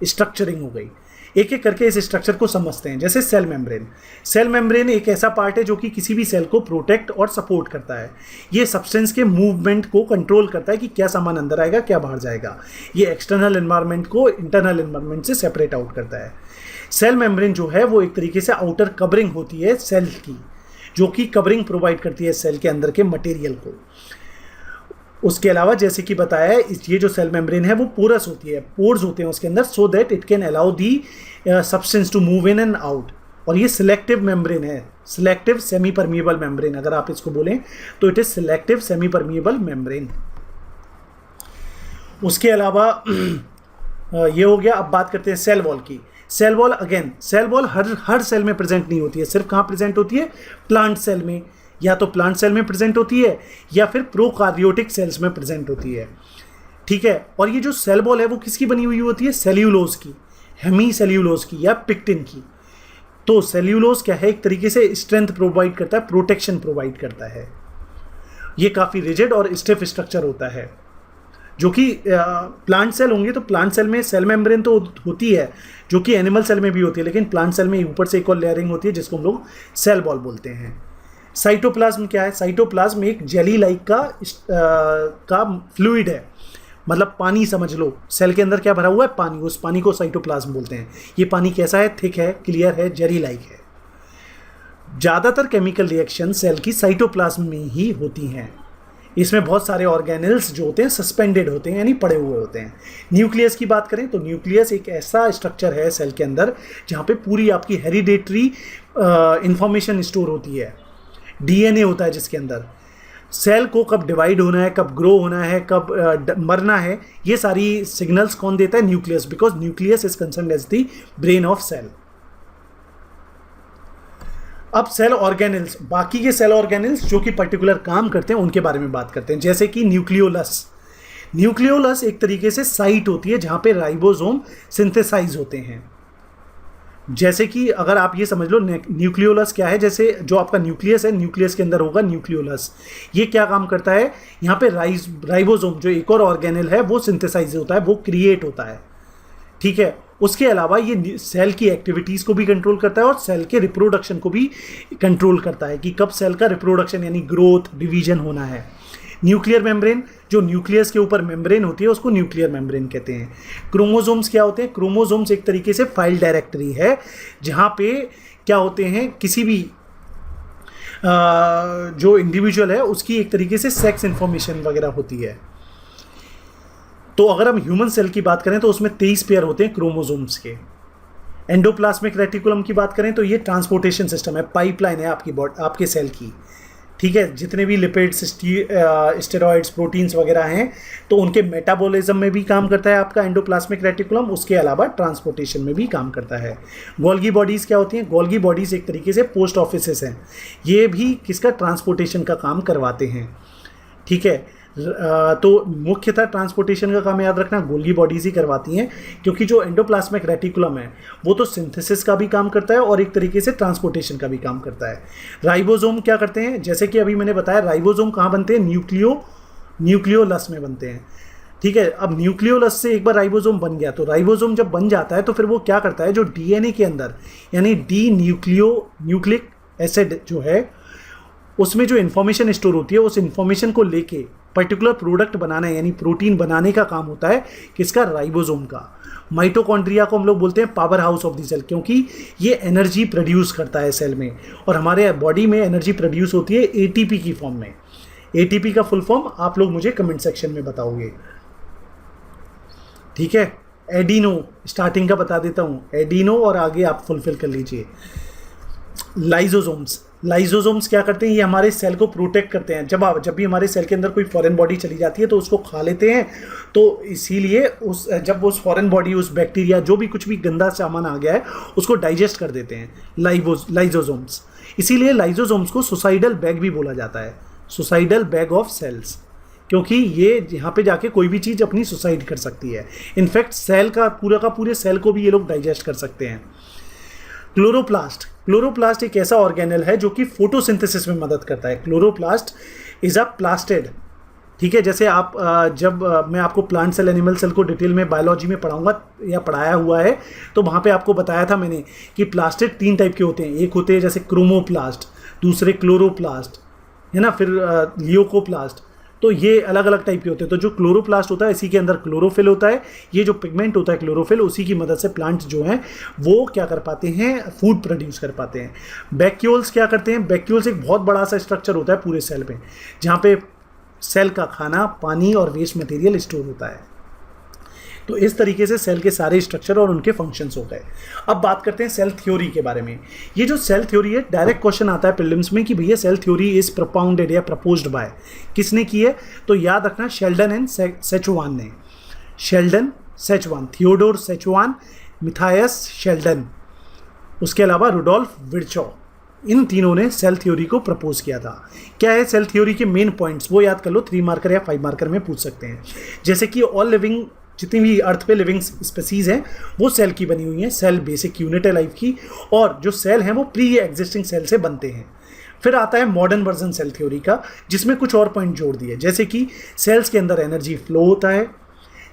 स्ट्रक्चरिंग हो गई। एक एक करके इस स्ट्रक्चर को समझते हैं। जैसे सेल मेम्ब्रेन, सेल मेम्ब्रेन एक ऐसा पार्ट है जो कि किसी भी सेल को प्रोटेक्ट और सपोर्ट करता है। ये सब्सटेंस के मूवमेंट को कंट्रोल करता है कि क्या सामान अंदर आएगा, क्या बाहर जाएगा। ये एक्सटर्नल एनवायरनमेंट को इंटरनल एनवायरनमेंट से सेपरेट आउट करता है। सेल मेम्ब्रेन जो है वो एक तरीके से आउटर कवरिंग होती है सेल की, जो कि कवरिंग प्रोवाइड करती है सेल के अंदर के मटेरियल को। उसके अलावा जैसे कि बताया है, ये जो सेल मेम्ब्रेन है वो पोरस होती है, पोर्स होते हैं उसके अंदर, so that it can allow the substance to move in and out. और ये सिलेक्टिव मेम्ब्रेन है, सिलेक्टिव सेमी परमिएबल मेम्ब्रेन अगर आप इसको बोलें तो it is selective semi permeable membrane. उसके अलावा ये हो गया। अब बात करते हैं सेल वॉल की। Cell wall, again cell wall हर सेल में प्रेजेंट नहीं होती है, सिर्फ कहाँ प्रेजेंट होती है, प्लांट सेल में, या तो प्लांट सेल में प्रेजेंट होती है या फिर प्रोकार्योटिक सेल्स में प्रेजेंट होती है, ठीक है। और ये जो सेल वॉल है वो किसकी बनी हुई होती है, सेल्यूलोज की, हेमी सेल्यूलोज की या पिक्टिन की। तो सेल्यूलोज क्या है, एक तरीके से स्ट्रेंथ प्रोवाइड करता है, प्रोटेक्शन प्रोवाइड करता है। ये काफ़ी रिजिड और स्टिफ स्ट्रक्चर होता है, जो कि प्लांट सेल होंगे तो प्लांट सेल में सेल मेम्ब्रेन तो होती है जो कि एनिमल सेल में भी होती है, लेकिन प्लांट सेल में ऊपर से एक और लेयरिंग होती है जिसको हम लोग सेल वॉल बोलते हैं। साइटोप्लाज्म क्या है? साइटोप्लाज्म एक जेली लाइक का फ्लूइड है, मतलब पानी समझ लो। सेल के अंदर क्या भरा हुआ है? पानी। उस पानी को साइटोप्लाज्म बोलते हैं। ये पानी कैसा है? थिक है, क्लियर है, जेली लाइक है। ज़्यादातर केमिकल रिएक्शन सेल की साइटोप्लाज्म में ही होती हैं। इसमें बहुत सारे ऑर्गेनेल्स जो होते हैं सस्पेंडेड होते हैं, यानी पड़े हुए होते हैं। न्यूक्लियस की बात करें तो न्यूक्लियस एक ऐसा स्ट्रक्चर है सेल के अंदर जहाँ पे पूरी आपकी हेरिडेटरी इंफॉर्मेशन स्टोर होती है। डीएनए होता है जिसके अंदर सेल को कब डिवाइड होना है, कब ग्रो होना है, कब मरना है, ये सारी सिग्नल्स कौन देता है? Nucleus, because nucleus is concerned as the brain of cell. अब सेल ऑर्गेनेल्स, बाकी के सेल ऑर्गेनेल्स जो कि पर्टिकुलर काम करते हैं उनके बारे में बात करते हैं, जैसे कि न्यूक्लियोलस। न्यूक्लियोलस एक तरीके से साइट होती है जहां पे राइबोसोम सिंथेसाइज होते हैं। जैसे कि अगर आप ये समझ लो न्यूक्लियोलस क्या है, जैसे जो आपका न्यूक्लियस है, न्यूक्लियस के अंदर होगा न्यूक्लियोलस। ये क्या काम करता है? यहाँ पे राइबोसोम जो एक और ऑर्गेनेल है वो सिंथेसाइज होता है, वो क्रिएट होता है, ठीक है। उसके अलावा ये सेल की एक्टिविटीज़ को भी कंट्रोल करता है और सेल के रिप्रोडक्शन को भी कंट्रोल करता है कि कब सेल का रिप्रोडक्शन यानी ग्रोथ, डिवीजन होना है। न्यूक्लियर मेम्ब्रेन, जो न्यूक्लियस के ऊपर मेम्ब्रेन होती है उसको न्यूक्लियर मेम्ब्रेन कहते हैं। क्रोमोसोम्स क्या होते हैं? क्रोमोसोम्स एक तरीके से फाइल डायरेक्टरी है जहाँ पे क्या होते हैं, किसी भी जो इंडिविजुअल है उसकी एक तरीके से सेक्स इंफॉर्मेशन वगैरह होती है। तो अगर हम ह्यूमन सेल की बात करें तो उसमें 23 पेयर होते हैं क्रोमोसोम्स के। एंडोप्लाज्मिक रेटिकुलम की बात करें तो ये ट्रांसपोर्टेशन सिस्टम है, पाइपलाइन है आपके सेल की, ठीक है। जितने भी लिपिड्स, स्टेरॉइड्स, प्रोटीन्स वगैरह हैं तो उनके मेटाबॉलिज्म में भी काम करता है आपका एंडोप्लाज्मिक रेटिकुलम, उसके अलावा ट्रांसपोर्टेशन में भी काम करता है। गोल्गी बॉडीज़ क्या होती हैं? गोल्गी बॉडीज़ एक तरीके से पोस्ट ऑफिसेस हैं, ये भी किसका ट्रांसपोर्टेशन का काम करवाते हैं, ठीक है। तो मुख्यतः ट्रांसपोर्टेशन का काम याद रखना गोल्गी बॉडीज़ ही करवाती हैं, क्योंकि जो एंडोप्लाज्मिक रेटिकुलम है वो तो सिंथेसिस का भी काम करता है और एक तरीके से ट्रांसपोर्टेशन का भी काम करता है। राइबोसोम क्या करते हैं? जैसे कि अभी मैंने बताया राइबोसोम कहाँ बनते हैं? न्यूक्लियोलस में बनते हैं, ठीक है। अब न्यूक्लियोलस से एक बार राइबोसोम बन गया तो राइबोसोम जब बन जाता है तो फिर वो क्या करता है, जो डीएनए के अंदर यानी न्यूक्लिक एसिड जो है उसमें जो इन्फॉर्मेशन स्टोर होती है उस इन्फॉर्मेशन को लेके पर्टिकुलर प्रोडक्ट बनाना है यानी प्रोटीन बनाने का काम होता है किसका? राइबोसोम का। माइटोकॉन्ड्रिया को हम लोग बोलते हैं power house of the cell, क्योंकि ये एनर्जी प्रोड्यूस करता है सेल में, और हमारे बॉडी में एनर्जी प्रोड्यूस होती है एटीपी की फॉर्म में। एटीपी का फुल फॉर्म आप लोग मुझे कमेंट सेक्शन में बताओगे, ठीक है। एडिनो स्टार्टिंग का बता देता हूँ, एडिनो और आगे आप फुलफिल कर लीजिए। लाइजोसोम्स क्या करते हैं? ये हमारे सेल को प्रोटेक्ट करते हैं। जब भी हमारे सेल के अंदर कोई फॉरेन बॉडी चली जाती है तो उसको खा लेते हैं, तो इसीलिए जब उस फॉरेन बॉडी, उस बैक्टीरिया, जो भी कुछ भी गंदा सामान आ गया है उसको डाइजेस्ट कर देते हैं लाइजोसोम्स। इसीलिए लाइजोसोम्स को सुसाइडल बैग भी बोला जाता है, सुसाइडल बैग ऑफ सेल्स, क्योंकि ये यहाँ पे जाके कोई भी चीज़ अपनी सुसाइड कर सकती है। इनफैक्ट सेल का पूरे सेल को भी ये लोग डाइजेस्ट कर सकते हैं। क्लोरोप्लास्ट एक ऐसा ऑर्गेनल है जो कि फोटोसिंथेसिस में मदद करता है। क्लोरोप्लास्ट इज अ प्लास्टिड, ठीक है। जैसे आप जब मैं आपको प्लांट सेल, एनिमल सेल को डिटेल में बायोलॉजी में पढ़ाऊंगा या पढ़ाया हुआ है तो वहाँ पे आपको बताया था मैंने कि प्लास्टिड 3 टाइप के होते हैं। एक होते हैं जैसे क्रोमोप्लास्ट, दूसरे क्लोरोप्लास्ट, है ना, फिर लियोकोप्लास्ट। तो ये अलग अलग टाइप के होते हैं। तो जो क्लोरोप्लास्ट होता है इसी के अंदर क्लोरोफिल होता है। ये जो पिगमेंट होता है क्लोरोफिल, उसी की मदद से प्लांट्स जो हैं वो क्या कर पाते हैं? फूड प्रोड्यूस कर पाते हैं। वैक्यूल्स क्या करते हैं? वैक्यूल्स एक बहुत बड़ा सा स्ट्रक्चर होता है पूरे सेल में, जहाँ पे सेल का खाना, पानी और वेस्ट मटेरियल स्टोर होता है। तो इस तरीके से सेल के सारे स्ट्रक्चर और उनके फंक्शंस हो गए। अब बात करते हैं सेल थ्योरी के बारे में। ये जो सेल थ्योरी है, डायरेक्ट क्वेश्चन आता है प्रीलिम्स में कि भैया सेल थ्योरी इज propounded या प्रपोज्ड बाय, किसने की है? तो याद रखना शेल्डन एंड सेचुआन ने। Schleiden, Schwann, Theodor Schwann, Matthias Schleiden, उसके अलावा रुडोल्फ विर्चॉ, इन तीनों ने सेल थ्योरी को प्रपोज किया था। क्या है सेल थ्योरी के मेन पॉइंट्स? वो याद कर लो, 3 मार्कर या 5 मार्कर में पूछ सकते हैं। जैसे कि ऑल लिविंग, जितनी भी अर्थ पे लिविंग स्पीसीज हैं वो सेल की बनी हुई हैं। सेल बेसिक यूनिट है लाइफ की, और जो सेल हैं वो प्री एग्जिस्टिंग सेल से बनते हैं। फिर आता है मॉडर्न वर्जन सेल थ्योरी का, जिसमें कुछ और पॉइंट जोड़ दिए, जैसे कि सेल्स के अंदर एनर्जी फ्लो होता है,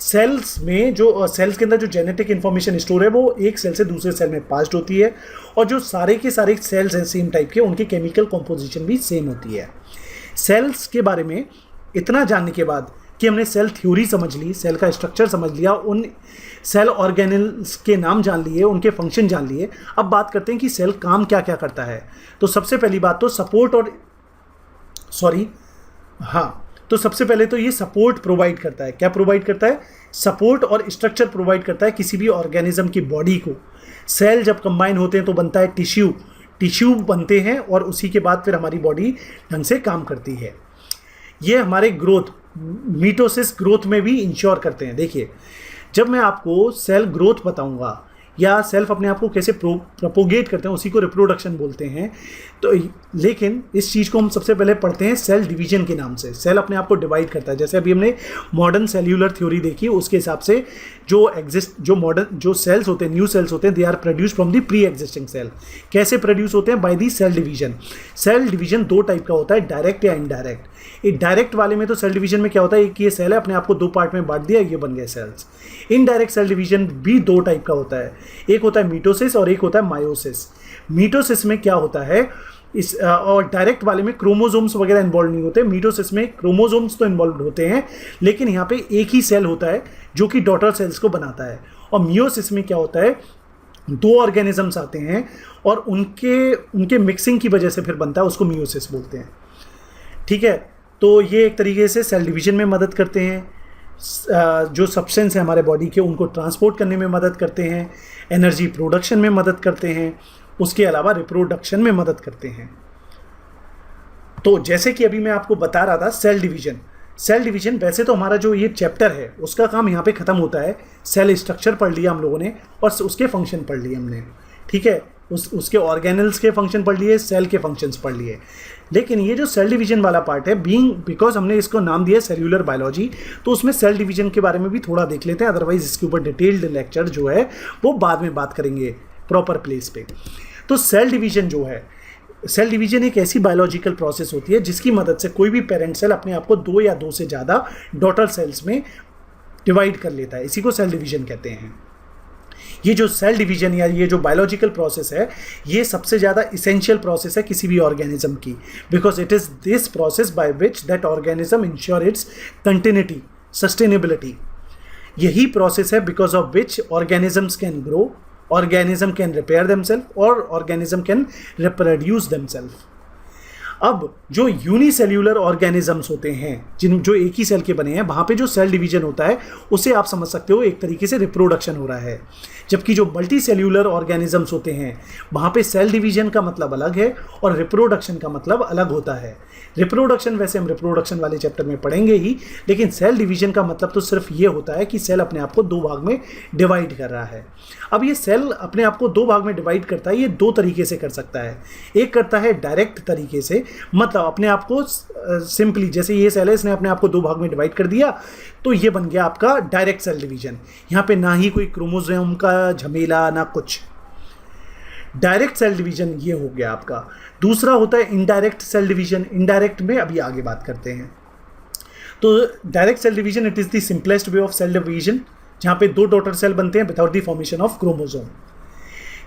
सेल्स के अंदर जो जेनेटिक इंफॉर्मेशन स्टोर है वो एक सेल से दूसरे सेल में पास्ड होती है, और जो सारे के सारे सेल्स हैं सेम टाइप के, उनकी केमिकल कॉम्पोजिशन भी सेम होती है। सेल्स के बारे में इतना जानने के बाद कि हमने सेल थ्योरी समझ ली, सेल का स्ट्रक्चर समझ लिया, उन सेल ऑर्गेनेल्स के नाम जान लिए, उनके फंक्शन जान लिए, अब बात करते हैं कि सेल काम क्या क्या करता है। तो सबसे पहली बात तो सबसे पहले तो ये सपोर्ट प्रोवाइड करता है। क्या प्रोवाइड करता है? सपोर्ट और स्ट्रक्चर प्रोवाइड करता है किसी भी ऑर्गेनिज्म की बॉडी को। सेल जब कंबाइन होते हैं तो बनता है टिश्यू बनते हैं, और उसी के बाद फिर हमारी बॉडी ढंग से काम करती है। ये हमारे मीटोसिस ग्रोथ में भी इंश्योर करते हैं। देखिए, जब मैं आपको सेल ग्रोथ बताऊंगा या सेल्फ अपने आप को कैसे प्रोपोगेट करते हैं, उसी को रिप्रोडक्शन बोलते हैं। तो लेकिन इस चीज़ को हम सबसे पहले पढ़ते हैं सेल डिवीजन के नाम से। सेल अपने आप को डिवाइड करता है। जैसे अभी हमने मॉडर्न सेल्यूलर थ्योरी देखी, उसके हिसाब से जो सेल्स होते हैं, न्यू सेल्स होते हैं, they are produce from the pre existing cell. कैसे प्रोड्यूस होते हैं? By the cell division. Cell division दो टाइप का होता है, डायरेक्ट या इनडायरेक्ट। डायरेक्ट वाले में तो सेल डिवीजन में क्या होता है, एक ये सेल है, अपने आप को दो पार्ट में बांट दिया, ये बन गए सेल्स। इनडायरेक्ट सेल डिवीजन भी दो टाइप का होता है, एक होता है मीटोसिस और एक होता है मायोसिस। मीटोसिस में क्या होता है, और डायरेक्ट वाले में क्रोमोसोम्स वगैरह इन्वॉल्व नहीं होते। मीटोसिस में क्रोमोसोम्स तो इन्वॉल्व होते हैं, लेकिन यहाँ पे एक ही सेल होता है जो कि डॉटर सेल्स को बनाता है। और मियोसिस में क्या होता है, दो ऑर्गेनिजम्स आते हैं और उनके मिक्सिंग की वजह से फिर बनता है, उसको मियोसिस बोलते हैं। ठीक है, तो ये एक तरीके से सेल डिवीजन में मदद करते हैं, जो सब्सटेंस है हमारे बॉडी के उनको ट्रांसपोर्ट करने में मदद करते हैं, एनर्जी प्रोडक्शन में मदद करते हैं, उसके अलावा रिप्रोडक्शन में मदद करते हैं। तो जैसे कि अभी मैं आपको बता रहा था सेल डिवीजन वैसे तो हमारा जो ये चैप्टर है उसका काम यहाँ पे ख़त्म होता है। सेल स्ट्रक्चर पढ़ लिया हम लोगों ने और उसके फंक्शन पढ़ लिए हमने। ठीक है, उसके ऑर्गेनल्स के फंक्शन पढ़ लिए, सेल के फंक्शंस पढ़ लिए। लेकिन ये जो सेल डिवीजन वाला पार्ट है, बिकॉज हमने इसको नाम दिया सेल्यूलर बायोलॉजी, तो उसमें सेल डिवीजन के बारे में भी थोड़ा देख लेते हैं। अदरवाइज इसके ऊपर डिटेल्ड लेक्चर जो है वो बाद में बात करेंगे प्रॉपर प्लेस पे। तो सेल डिवीजन एक ऐसी बायोलॉजिकल प्रोसेस होती है जिसकी मदद से कोई भी पेरेंट सेल अपने आप को दो या दो से ज़्यादा डॉटर सेल्स में डिवाइड कर लेता है। इसी को सेल डिवीजन कहते हैं। ये जो सेल डिवीजन या ये जो बायोलॉजिकल प्रोसेस है, ये सबसे ज़्यादा इसेंशियल प्रोसेस है किसी भी ऑर्गेनिज्म की, because it is this process by which that organism ensure its continuity, sustainability. यही प्रोसेस है because of which organisms can grow, organism can repair themselves और ऑर्गेनिज्म कैन रिप्रोड्यूस देमसेल्फ। अब जो यूनिसेल्यूलर ऑर्गेनिजम्स होते हैं, जो एक ही सेल के बने हैं, वहाँ पे जो सेल डिवीजन होता है उसे आप समझ सकते हो एक तरीके से रिप्रोडक्शन हो रहा है। जबकि जो मल्टी सेल्यूलर ऑर्गेनिजम्स होते हैं वहाँ पे सेल डिवीजन का मतलब अलग है और रिप्रोडक्शन का मतलब अलग होता है। रिप्रोडक्शन वैसे हम रिप्रोडक्शन वाले चैप्टर में पढ़ेंगे ही, लेकिन सेल डिवीजन का मतलब तो सिर्फ ये होता है कि सेल अपने आप को दो भाग में डिवाइड कर रहा है। अब ये सेल अपने आप को दो भाग में डिवाइड करता है, ये दो तरीके से कर सकता है। एक करता है डायरेक्ट तरीके से, मतलब अपने आप को सिंपली, जैसे ये सेल है इसने अपने आप को दो भाग में डिवाइड कर दिया, तो ये बन गया आपका डायरेक्ट सेल डिवीजन। यहाँ पे ना ही कोई क्रोमोसोम का झमेला ना कुछ, डायरेक्ट सेल डिवीजन ये हो गया आपका। दूसरा होता है इनडायरेक्ट सेल डिवीजन। इनडायरेक्ट में अभी आगे बात करते हैं। तो direct cell division it is the simplest way of cell division, जहाँ पे दो डॉटर सेल बनते हैं without the formation of chromosome.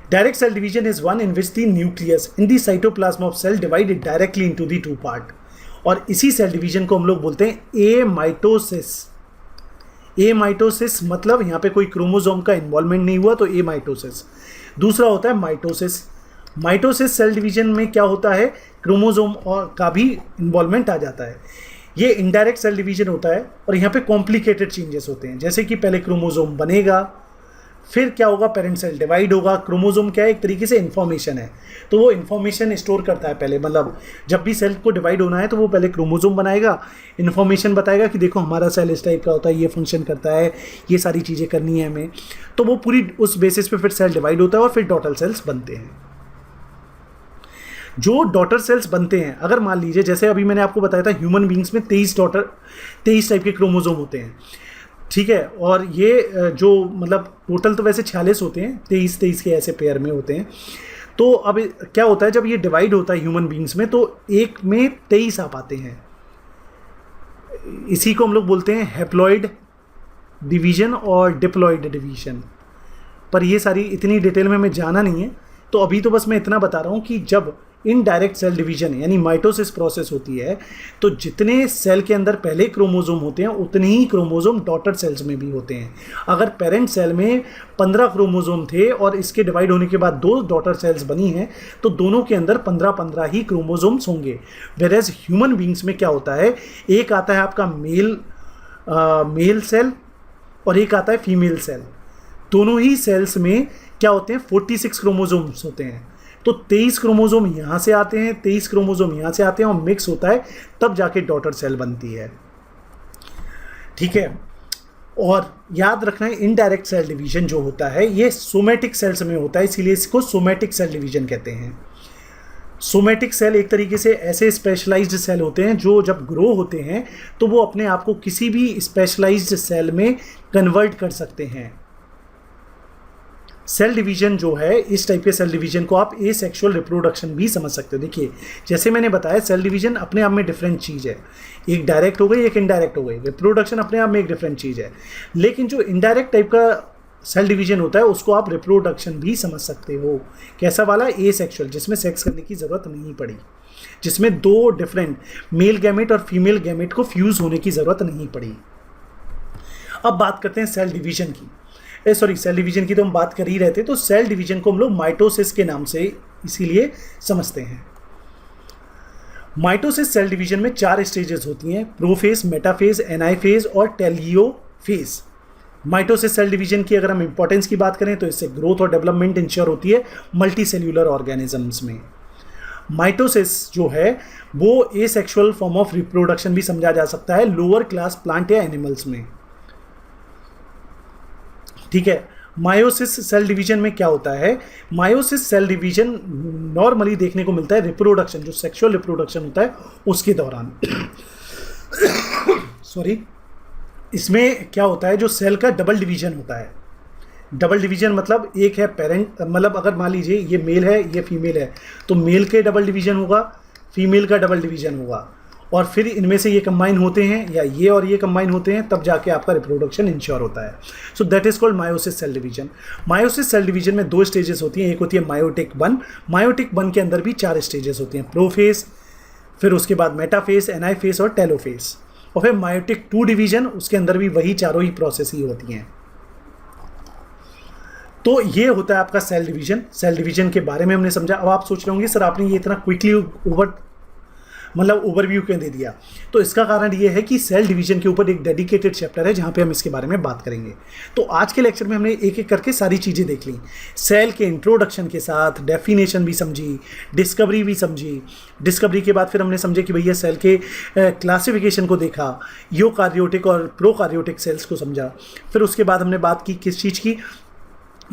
Direct cell division is one in which the nucleus in the cytoplasm of cell divided directly into the two part। और इसी सेल डिवीजन को हम लोग बोलते हैं एमाइटोसिस। एमाइटोसिस मतलब यहाँ पे कोई क्रोमोसोम का इन्वॉल्वमेंट नहीं हुआ, तो एमाइटोसिस। दूसरा होता है माइटोसिस। माइटोसिस सेल डिवीजन में क्या होता है, क्रोमोसोम का भी इन्वॉल्वमेंट आ जाता है। ये इनडायरेक्ट सेल डिवीजन होता है और यहाँ पे कॉम्प्लिकेटेड चेंजेस होते हैं, जैसे कि पहले क्रोमोसोम बनेगा, फिर क्या होगा, पेरेंट सेल डिवाइड होगा। क्रोमोसोम क्या है, एक तरीके से इन्फॉर्मेशन है, तो वो इन्फॉर्मेशन स्टोर करता है पहले। मतलब जब भी सेल को डिवाइड होना है तो वो पहले क्रोमोसोम बनाएगा, इन्फॉर्मेशन बताएगा कि देखो हमारा सेल इस टाइप का होता है, ये फंक्शन करता है, ये सारी चीज़ें करनी है हमें। तो वो पूरी उस बेसिस पे फिर सेल डिवाइड होता है और फिर डॉटर सेल्स बनते हैं। जो डॉटर सेल्स बनते हैं, अगर मान लीजिए जैसे अभी मैंने आपको बताया था ह्यूमन बींग्स में 23 टाइप के क्रोमोसोम होते हैं। ठीक है, और ये जो मतलब टोटल तो वैसे 46 होते हैं, 23 के ऐसे पेयर में होते हैं। तो अब क्या होता है, जब ये डिवाइड होता है ह्यूमन बींग्स में, तो एक में 23 आ पाते हैं। इसी को हम लोग बोलते हैं हैप्लॉइड डिवीजन और डिप्लॉइड डिवीजन। पर ये सारी इतनी डिटेल में मैं जाना नहीं है, तो अभी तो बस मैं इतना बता रहा हूँ कि जब इनडायरेक्ट सेल डिवीजन यानी माइटोसिस प्रोसेस होती है, तो जितने सेल के अंदर पहले क्रोमोसोम होते हैं उतने ही क्रोमोसोम डॉटर सेल्स में भी होते हैं। अगर पेरेंट सेल में 15 क्रोमोसोम थे और इसके डिवाइड होने के बाद 2 डॉटर सेल्स बनी हैं, तो दोनों के अंदर 15-15 ही क्रोमोसोम्स होंगे। वेयरएज ह्यूमन बींग्स में क्या होता है, एक आता है आपका मेल सेल और एक आता है फीमेल सेल। दोनों ही सेल्स में क्या होते हैं, 46 क्रोमोसोम्स होते हैं। तो 23 क्रोमोसोम यहाँ से आते हैं, 23 क्रोमोसोम यहाँ से आते हैं और मिक्स होता है, तब जाके डॉटर सेल बनती है। ठीक है, और याद रखना है इनडायरेक्ट सेल डिवीजन जो होता है ये सोमैटिक सेल्स में होता है, इसीलिए इसको सोमैटिक सेल डिवीजन कहते हैं। सोमैटिक सेल एक तरीके से ऐसे स्पेशलाइज्ड सेल होते हैं जो जब ग्रो होते हैं तो वो अपने आप को किसी भी स्पेशलाइज्ड सेल में कन्वर्ट कर सकते हैं। सेल डिवीजन जो है, इस टाइप के सेल डिवीजन को आप एसेक्सुअल रिप्रोडक्शन भी समझ सकते हो। देखिए जैसे मैंने बताया, सेल डिवीजन अपने आप में डिफरेंट चीज़ है, एक डायरेक्ट हो गई एक इनडायरेक्ट हो गई। रिप्रोडक्शन अपने आप में एक डिफरेंट चीज़ है, लेकिन जो इनडायरेक्ट टाइप का सेल डिवीजन होता है उसको आप रिप्रोडक्शन भी समझ सकते हो। कैसा वाला, एसेक्सुअल, जिसमें सेक्स करने की ज़रूरत नहीं पड़ी, जिसमें 2 डिफरेंट मेल गैमेट और फीमेल गैमेट को फ्यूज़ होने की ज़रूरत नहीं पड़ी। अब बात करते हैं सेल डिवीजन की। सेल डिवीजन की तो हम बात कर ही रहे थे, तो सेल डिवीजन को हम लोग माइटोसिस के नाम से इसीलिए समझते हैं। माइटोसिस सेल डिवीजन में 4 स्टेजेस होती हैं, प्रोफेज, मेटाफेज, एनाइफेज और टेलियोफेज। माइटोसिस सेल डिवीजन की अगर हम इंपॉर्टेंस की बात करें तो इससे ग्रोथ और डेवलपमेंट इंश्योर होती है मल्टी सेल्यूलर ऑर्गेनिजम्स में। माइटोसिस जो है वो एसेक्सुअल फॉर्म ऑफ रिप्रोडक्शन भी समझा जा सकता है लोअर क्लास प्लांट या एनिमल्स में। ठीक है, मायोसिस सेल डिवीजन में क्या होता है, मायोसिस सेल डिवीजन नॉर्मली देखने को मिलता है रिप्रोडक्शन, जो सेक्सुअल रिप्रोडक्शन होता है उसके दौरान। सॉरी, इसमें क्या होता है, जो सेल का डबल डिवीजन होता है। डबल डिवीजन मतलब एक है पेरेंट, मतलब अगर मान लीजिए ये मेल है ये फीमेल है, तो मेल के डबल डिवीजन होगा, फीमेल का डबल डिवीजन होगा, और फिर इनमें से ये कंबाइन होते हैं या ये और ये कंबाइन होते हैं, तब जाके आपका रिप्रोडक्शन इंश्योर होता है। So that is called meiosis cell division. Meiosis cell division में 2 स्टेजेस होती हैं, एक होती है मायोटिक 1। मायोटिक 1 के अंदर भी 4 स्टेजेस होती हैं, प्रोफेज, फिर उसके बाद मेटाफेज, एनाइफेज और टेलोफेज, और फिर मायोटिक 2 डिवीजन, उसके अंदर भी वही चारों ही प्रोसेस ही होती हैं। तो ये होता है आपका सेल डिवीजन। सेल डिवीजन के बारे में हमने समझा। अब आप सोच रहे होंगे सर आपने ये इतना क्विकली ओवरव्यू क्यों दे दिया, तो इसका कारण ये है कि सेल डिवीजन के ऊपर एक डेडिकेटेड चैप्टर है जहाँ पे हम इसके बारे में बात करेंगे। तो आज के लेक्चर में हमने एक एक करके सारी चीज़ें देख ली, सेल के इंट्रोडक्शन के साथ डेफिनेशन भी समझी, डिस्कवरी भी समझी। डिस्कवरी के बाद फिर हमने समझे कि भैया सेल के क्लासिफिकेशन को देखा, यूकार्योटिक और प्रोकार्योटिक सेल्स को समझा। फिर उसके बाद हमने बात की किस चीज़ की,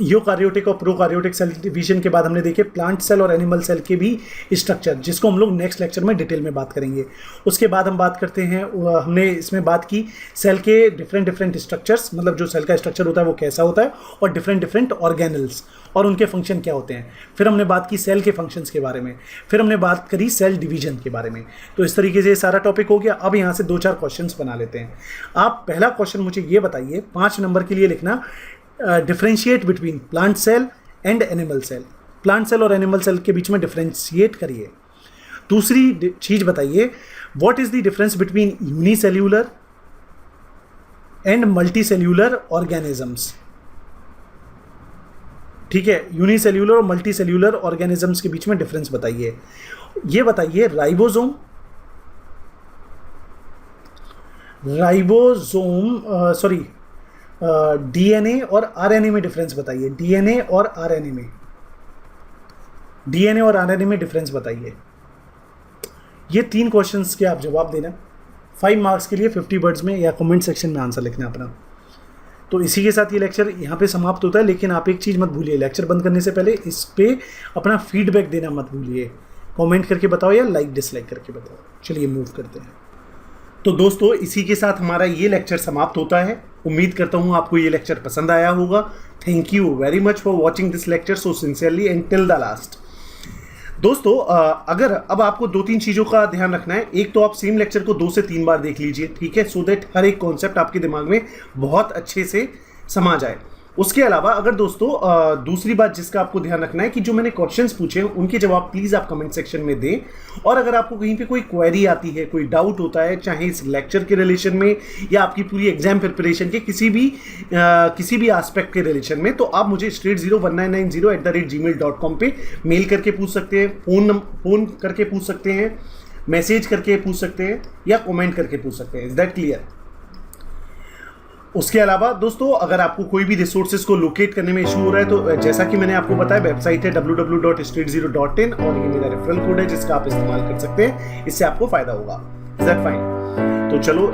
यूकार्योटिक और प्रोकार्योटिक सेल डिवीजन के बाद हमने देखे प्लांट सेल और एनिमल सेल के भी स्ट्रक्चर, जिसको हम लोग नेक्स्ट लेक्चर में डिटेल में बात करेंगे। उसके बाद हम बात करते हैं, हमने इसमें बात की सेल के डिफरेंट स्ट्रक्चर्स, मतलब जो सेल का स्ट्रक्चर होता है वो कैसा होता है, और डिफरेंट ऑर्गेनल्स और उनके फंक्शन क्या होते हैं। फिर हमने बात की सेल के फंक्शंस के बारे में, फिर हमने बात करी सेल डिवीजन के बारे में। तो इस तरीके से सारा टॉपिक हो गया। अब यहाँ से 2-4 क्वेश्चंस बना लेते हैं। आप पहला क्वेश्चन मुझे ये बताइए, 5 नंबर के लिए लिखना, differentiate between plant cell and animal cell. Plant cell और एनिमल सेल के बीच में डिफ्रेंशिएट करिए। दूसरी चीज बताइए, what is the difference between unicellular and multicellular organisms. ठीक है, यूनिसेल्यूलर और मल्टीसेल्यूलर ऑर्गेनिजम्स के बीच में डिफरेंस बताइए। ये बताइए डीएनए और आरएनए में डिफरेंस बताइए। डीएनए और आरएनए में डिफरेंस बताइए। ये 3 क्वेश्चंस के आप जवाब देना। 5 मार्क्स के लिए 50 वर्ड्स में या कमेंट सेक्शन में आंसर लिखना अपना। तो इसी के साथ ये लेक्चर यहाँ पे समाप्त होता है, लेकिन आप एक चीज़ मत भूलिए, लेक्चर बंद करने से पहले इस पे अपना फीडबैक देना मत भूलिए। कमेंट करके बताओ या लाइक डिसलाइक करके बताओ। चलिए मूव करते हैं। तो दोस्तों इसी के साथ हमारा ये लेक्चर समाप्त होता है। उम्मीद करता हूँ आपको ये लेक्चर पसंद आया होगा। Thank you very much for watching this lecture so sincerely and till the last. दोस्तों अगर अब आपको 2-3 चीज़ों का ध्यान रखना है। एक तो आप सेम लेक्चर को 2 से 3 बार देख लीजिए, ठीक है, सो दैट हर एक कॉन्सेप्ट आपके दिमाग में बहुत अच्छे से समा जाए। उसके अलावा अगर दोस्तों दूसरी बात जिसका आपको ध्यान रखना है कि जो मैंने क्वेश्चंस पूछे हैं उनके जवाब प्लीज़ आप कमेंट सेक्शन में दें। और अगर आपको कहीं पे कोई क्वेरी आती है, कोई डाउट होता है, चाहे इस लेक्चर के रिलेशन में या आपकी पूरी एग्जाम प्रिपरेशन के किसी भी एस्पेक्ट के रिलेशन में, तो आप मुझे straight01990@gmail.com पे मेल करके पूछ सकते हैं, फ़ोन करके पूछ सकते हैं, मैसेज करके पूछ सकते हैं या कमेंट करके पूछ सकते हैं। Is that clear? उसके अलावा दोस्तों अगर आपको कोई भी रिसोर्सेज को लोकेट करने में इशू हो रहा है तो जैसा कि मैंने आपको बताया, वेबसाइट है www.straight0.in और ये मेरा रेफरल कोड है जिसका आप इस्तेमाल कर सकते हैं। इससे आपको फायदा होगा। Is that fine? तो चलो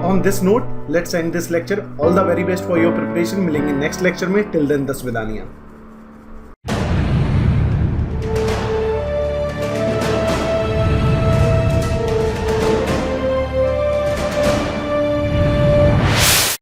on this note let's end this lecture. All the very best for your preparation. मिलेंगे नेक्स्ट लेक्चर में। टिल देन दस विदानिया।